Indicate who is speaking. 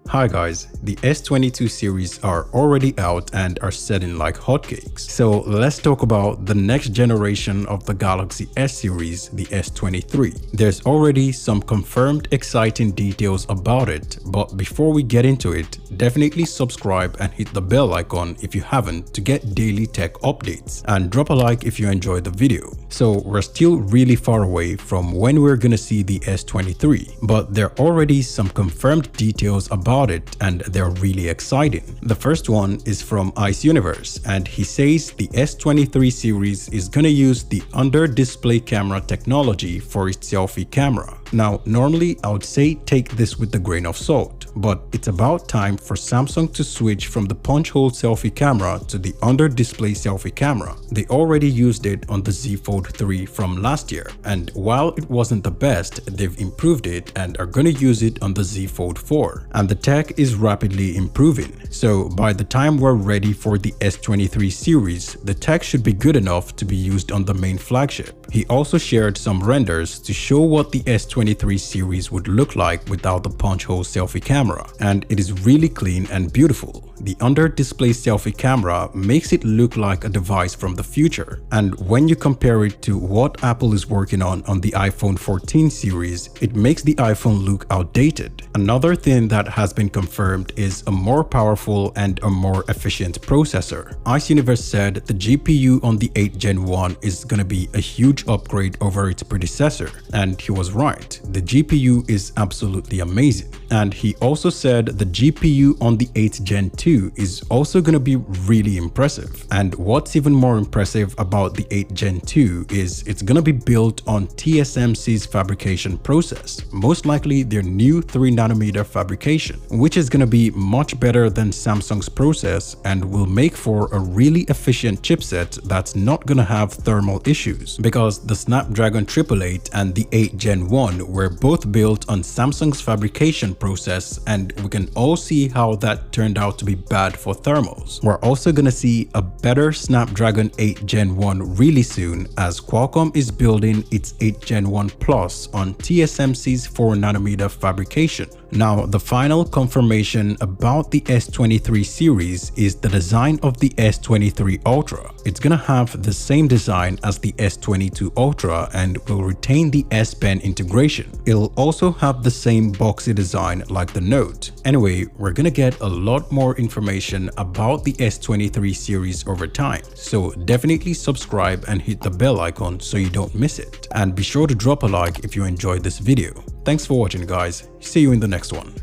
Speaker 1: Hi guys, the S22 series are already out and are selling like hotcakes. So let's talk about the next generation of the Galaxy S series, the S23. There's already some confirmed exciting details about it, but before we get into it, definitely subscribe and hit the bell icon if you haven't to get daily tech updates, and drop a like if you enjoyed the video. So we're still really far away from when we're gonna see the S23, but there are already some confirmed details about it and they're really exciting. The first one is from Ice Universe, and he says the S23 series is gonna use the under-display camera technology for its selfie camera. Now, normally I would say take this with a grain of salt, but it's about time for Samsung to switch from the punch hole selfie camera to the under-display selfie camera. They already used it on the Z Fold 3 from last year, and while it wasn't the best, they've improved it and are gonna use it on the Z Fold 4. And the tech is rapidly improving, so by the time we're ready for the S23 series, the tech should be good enough to be used on the main flagship. He also shared some renders to show what the S23 series would look like without the punch hole selfie camera, and it is really clean and beautiful. The under-display selfie camera makes it look like a device from the future, and when you compare it to what Apple is working on the iPhone 14 series, it makes the iPhone look outdated. Another thing that has been confirmed is a more powerful and a more efficient processor. Ice Universe said the GPU on the 8 Gen 1 is gonna be a huge upgrade over its predecessor, and he was right. The GPU is absolutely amazing. And he also said the GPU on the 8 Gen 2 is also gonna be really impressive. And what's even more impressive about the 8 Gen 2 is it's gonna be built on TSMC's fabrication process, most likely their new 3nm fabrication, which is gonna be much better than Samsung's process and will make for a really efficient chipset that's not gonna have thermal issues, because the Snapdragon 888 and the 8 Gen 1 were both built on Samsung's fabrication process, and we can all see how that turned out to be bad for thermals. We're also gonna see a better Snapdragon 8 Gen 1 really soon, as Qualcomm is building its 8 Gen 1 Plus on TSMC's 4nm fabrication. Now, the final confirmation about the S23 series is the design of the S23 Ultra. It's gonna have the same design as the S22 Ultra and will retain the S Pen integration. It'll also have the same boxy design like the Note. Anyway, we're gonna get a lot more information about the S23 series over time, so definitely subscribe and hit the bell icon so you don't miss it. And be sure to drop a like if you enjoyed this video. Thanks for watching guys, see you in the next one.